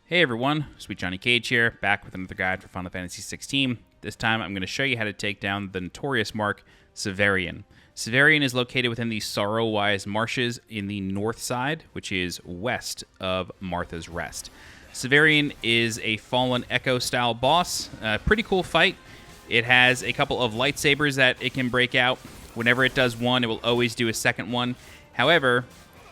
Hey everyone, SweetJohnnyCage here, back with another guide for Final Fantasy XVI. This time I'm going to show you how to take down the Notorious mark, Severian. Severian is located within the Sorrow-Wise Marshes in the north side, which is west of Martha's Rest. Severian is a fallen Echo-style boss. Pretty cool fight. It has a couple of lightsabers that it can break out. Whenever it does one, it will always do a second one. However,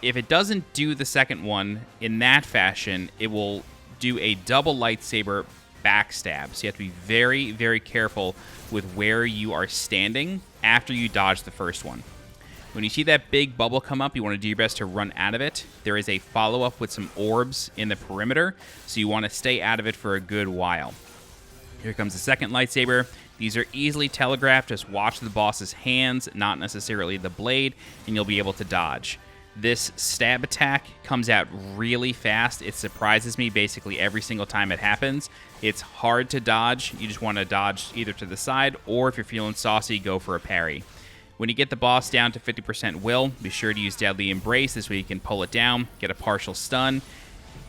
if it doesn't do the second one in that fashion, it will do a double lightsaber backstab. So you have to be very, very careful with where you are standing after you dodge the first one. When you see that big bubble come up, you want to do your best to run out of it. There is a follow-up with some orbs in the perimeter, so you want to stay out of it for a good while. Here comes the second lightsaber. These are easily telegraphed. Just watch the boss's hands, not necessarily the blade, and you'll be able to dodge. This stab attack comes out really fast. It surprises me basically every single time it happens. It's hard to dodge. You just want to dodge either to the side, or if you're feeling saucy, go for a parry. When you get the boss down to 50% will, be sure to use Deadly Embrace. This way you can pull it down, get a partial stun.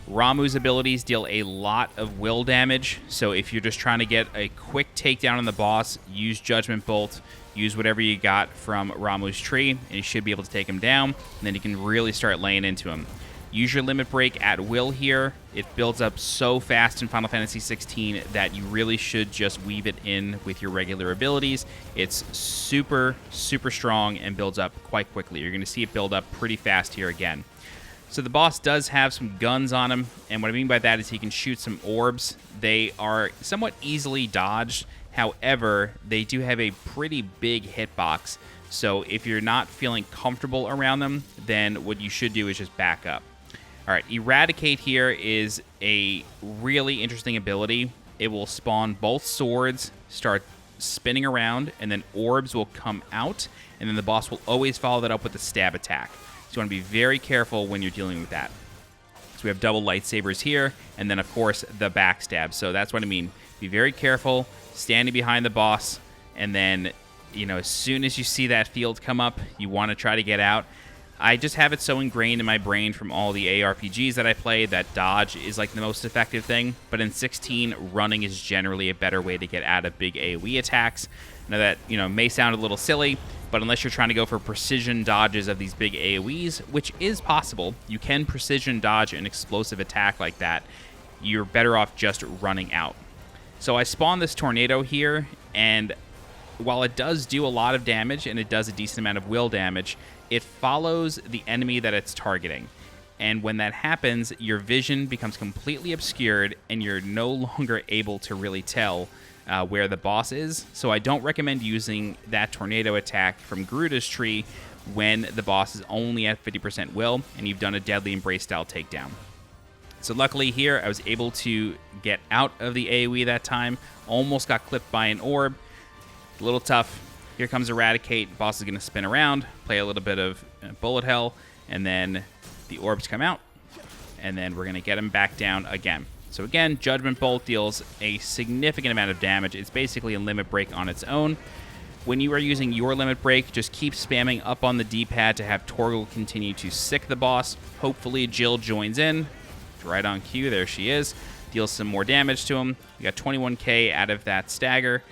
Ramuh's abilities deal a lot of will damage, so if you're just trying to get a quick takedown on the boss, use Judgment Bolt, use whatever you got from Ramuh's tree, and you should be able to take him down, and then you can really start laying into him. Use your Limit Break at will here. It builds up so fast in Final Fantasy XVI that you really should just weave it in with your regular abilities. It's super, super strong and builds up quite quickly. You're going to see it build up pretty fast here again. So the boss does have some guns on him, and what I mean by that is he can shoot some orbs. They are somewhat easily dodged. However, they do have a pretty big hitbox, so if you're not feeling comfortable around them, then what you should do is just back up. All right, Eradicate here is a really interesting ability. It will spawn both swords, start spinning around, and then orbs will come out, and then the boss will always follow that up with a stab attack. So you want to be very careful when you're dealing with that. So we have double lightsabers here, and then, of course, the backstab. So that's what I mean. Be very careful, standing behind the boss, and then, as soon as you see that field come up, you want to try to get out. I just have it so ingrained in my brain from all the ARPGs that I play that dodge is like the most effective thing. But in 16, running is generally a better way to get out of big AoE attacks. Now that, may sound a little silly, but unless you're trying to go for precision dodges of these big AoEs, which is possible, you can precision dodge an explosive attack like that. You're better off just running out. So I spawned this tornado here, and while it does do a lot of damage and it does a decent amount of will damage, it follows the enemy that it's targeting. And when that happens, your vision becomes completely obscured and you're no longer able to really tell where the boss is. So I don't recommend using that tornado attack from Garuda's tree when the boss is only at 50% will and you've done a Deadly Embrace style takedown. So luckily here, I was able to get out of the AoE that time. Almost got clipped by an orb. A little tough. Here comes Eradicate. Boss is going to spin around, play a little bit of bullet hell, and then the orbs come out, and then we're going to get him back down again. So again, Judgment Bolt deals a significant amount of damage. It's basically a Limit Break on its own. When you are using your Limit Break, just keep spamming up on the D-pad to have Torgal continue to sick the boss. Hopefully Jill joins in. Right on cue, there she is. Deals some more damage to him. We got 21k out of that stagger.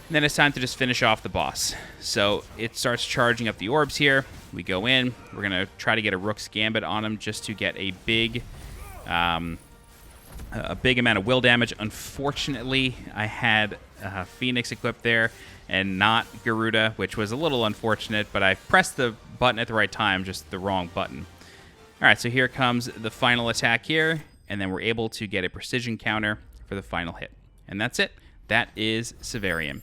And then it's time to just finish off the boss. So it starts charging up the orbs here. We go in. We're going to try to get a Rook's Gambit on him just to get a big amount of will damage. Unfortunately, I had Phoenix equipped there and not Garuda, which was a little unfortunate, but I pressed the button at the right time, just the wrong button. All right, so here comes the final attack here, and then we're able to get a precision counter for the final hit. And that's it. That is Severian.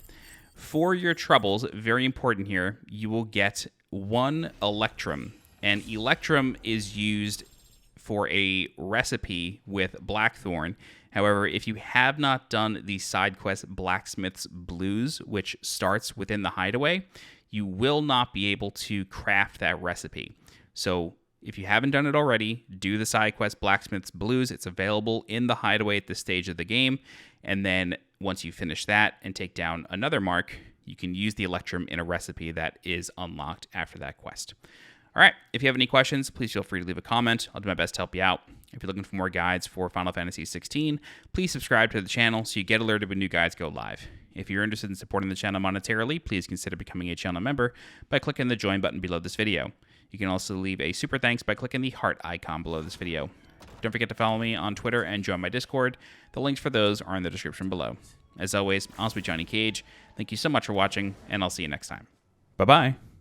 For your troubles, very important here, you will get 1 Electrum. And Electrum is used for a recipe with Blackthorn. However, if you have not done the side quest Blacksmith's Blues, which starts within the hideaway, you will not be able to craft that recipe. So if you haven't done it already, do the side quest Blacksmith's Blues. It's available in the hideaway at this stage of the game. And then once you finish that and take down another mark, you can use the Electrum in a recipe that is unlocked after that quest. All right, if you have any questions, please feel free to leave a comment. I'll do my best to help you out. If you're looking for more guides for Final Fantasy XVI, please subscribe to the channel so you get alerted when new guides go live. If you're interested in supporting the channel monetarily, please consider becoming a channel member by clicking the join button below this video. You can also leave a super thanks by clicking the heart icon below this video. Don't forget to follow me on Twitter and join my Discord. The links for those are in the description below. As always, I'm SweetJohnnyCage. Thank you so much for watching, and I'll see you next time. Bye-bye.